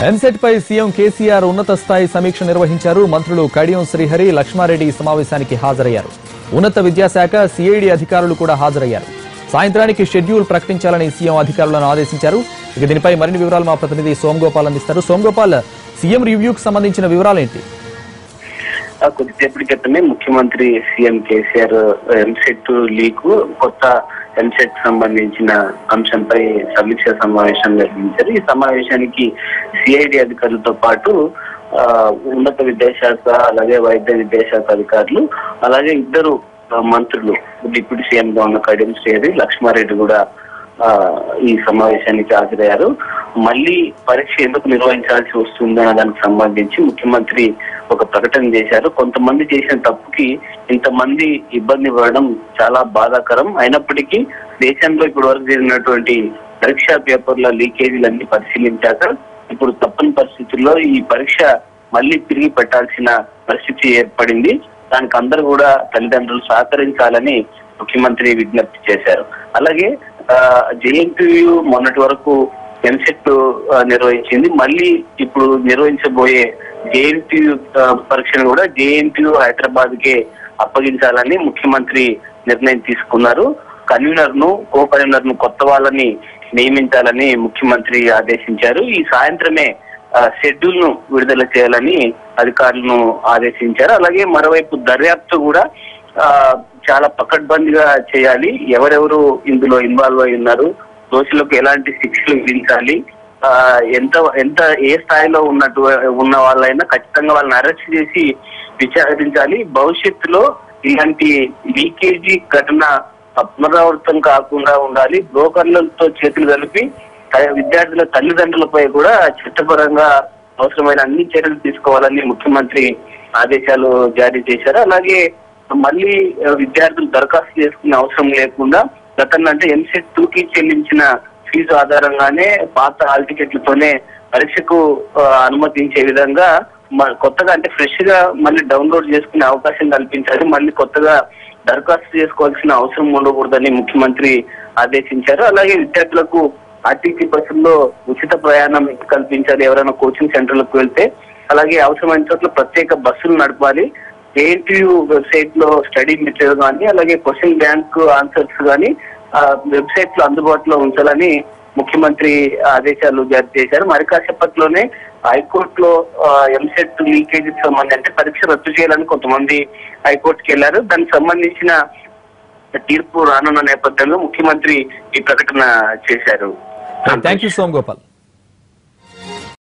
ఎంసెట్ పై CM KCR ఉన్నత స్థాయి సమీక్ష నిర్వహించారు. మంత్రులు కడియం శ్రీహరి, లక్ష్మారెడ్డి సమావేశానికి హాజరయ్యారు. ఉన్నత విద్యాశాఖ, సిఐడి అధికారులు కూడా హాజరయ్యారు. సాయంత్రానికి షెడ్యూల్ ప్రకటించాలని సీఎం అధికారులను ఆదేశించారు. ఇక దీనిపై మరిన్ని వివరాలు మా ప్రతినిధి సోమగోపాల్ అందిస్తారు. సోమగోపాల్, సీఎం రివ్యూకు సంబంధించిన వివరాలేంటి? కొద్దిసేపటి క్రితమే ముఖ్యమంత్రి సీఎం కేసీఆర్ ఎంసెట్ లీక్, కొత్త ఎంసెట్ సంబంధించిన అంశంపై సమీక్ష సమావేశం నిర్వహించారు. ఈ సమావేశానికి సిఐడి అధికారులతో పాటు ఉన్నత విద్యాశాఖ, అలాగే వైద్య విద్యాశాఖ అధికారులు, అలాగే ఇద్దరు మంత్రులు, డిప్యూటీ సీఎం గా ఉన్న కడియం శ్రీహరి, లక్ష్మారెడ్డి కూడా ఈ సమావేశానికి హాజరయ్యారు. మళ్ళీ పరీక్ష ఎందుకు నిర్వహించాల్సి వస్తుందన్న దానికి సంబంధించి ముఖ్యమంత్రి ఒక ప్రకటన చేశారు. కొంతమంది చేసిన తప్పుకి ఇంతమంది ఇబ్బంది పడడం చాలా బాధాకరం. అయినప్పటికీ దేశంలో ఇప్పటి వరకు జరిగినటువంటి పరీక్షా పేపర్ల లీకేజీలన్నీ పరిశీలించాక ఇప్పుడు తప్పని పరిస్థితుల్లో ఈ పరీక్ష మళ్ళీ తిరిగి పెట్టాల్సిన పరిస్థితి ఏర్పడింది. దానికి అందరూ కూడా తల్లిదండ్రులు సహకరించాలని ముఖ్యమంత్రి విజ్ఞప్తి చేశారు. అలాగే జేఎన్టీయూ మొన్నటి వరకు ఎంసెట్ నిర్వహించింది. మళ్ళీ ఇప్పుడు నిర్వహించబోయే జేఎన్టీయూ పరీక్షను కూడా జేఎన్టీయూ హైదరాబాద్ కే అప్పగించాలని ముఖ్యమంత్రి నిర్ణయం తీసుకున్నారు. కన్వీనర్ ను, కో కన్వీనర్ ను కొత్త వాళ్ళని నియమించాలని ముఖ్యమంత్రి ఆదేశించారు. ఈ సాయంత్రమే షెడ్యూల్ ను విడుదల చేయాలని అధికారులను ఆదేశించారు. అలాగే మరోవైపు దర్యాప్తు కూడా చాలా పకడ్బందీగా చేయాలి. ఎవరెవరు ఇందులో ఇన్వాల్వ్ అయి ఉన్నారు, దోషులకు ఎలాంటి శిక్షలు విధించాలి, ఎంత ఏ స్థాయిలో ఉన్న వాళ్ళైనా ఖచ్చితంగా వాళ్ళని అరెస్ట్ చేసి విచారించాలి. భవిష్యత్తులో ఇలాంటి లీకేజీ ఘటన పునరావృతం కాకుండా ఉండాలి. బ్రోకర్లతో చేతులు కలిపి విద్యార్థుల తల్లిదండ్రులపై కూడా చట్టపరంగా అవసరమైన అన్ని చర్యలు తీసుకోవాలని ముఖ్యమంత్రి ఆదేశాలు జారీ చేశారు. అలాగే మళ్ళీ విద్యార్థులు దరఖాస్తు చేసుకునే అవసరం లేకుండా గతంలో అంటే ఎంసెట్ 2కి చెల్లించిన ఫీజు ఆధారంగానే పాత హాల్ టికెట్లతోనే పరీక్షకు అనుమతించే విధంగా కొత్తగా అంటే ఫ్రెష్ గా మళ్ళీ డౌన్లోడ్ చేసుకునే అవకాశం కల్పించారు. మళ్ళీ కొత్తగా దరఖాస్తు చేసుకోవాల్సిన అవసరం ఉండకూడదని ముఖ్యమంత్రి ఆదేశించారు. అలాగే విద్యార్థులకు ఆర్టీసీ బస్సుల్లో ఉచిత ప్రయాణం కల్పించాలి ఎవరైనా కోచింగ్ సెంటర్లకు వెళ్తే. అలాగే అవసరమైన చోట్ల ప్రత్యేక బస్సులు నడపాలి. జేఎన్టీయూ వెబ్సైట్ లో స్టడీ మెటీరియల్ కానీ, అలాగే క్వశ్చన్ బ్యాంక్ ఆన్సర్స్ కానీ వెబ్సైట్ లో అందుబాటులో ఉంచాలని ముఖ్యమంత్రి ఆదేశాలు జారీ చేశారు. మరి కాసేపట్లోనే హైకోర్టులో ఎంసెట్ లీకేజీకి సంబంధించి అంటే పరీక్ష రద్దు చేయాలని కొంతమంది హైకోర్టుకి వెళ్లారు. దానికి సంబంధించిన తీర్పు రానున్న నేపథ్యంలో ముఖ్యమంత్రి ఈ ప్రకటన చేశారు. Thank you Som Gopal.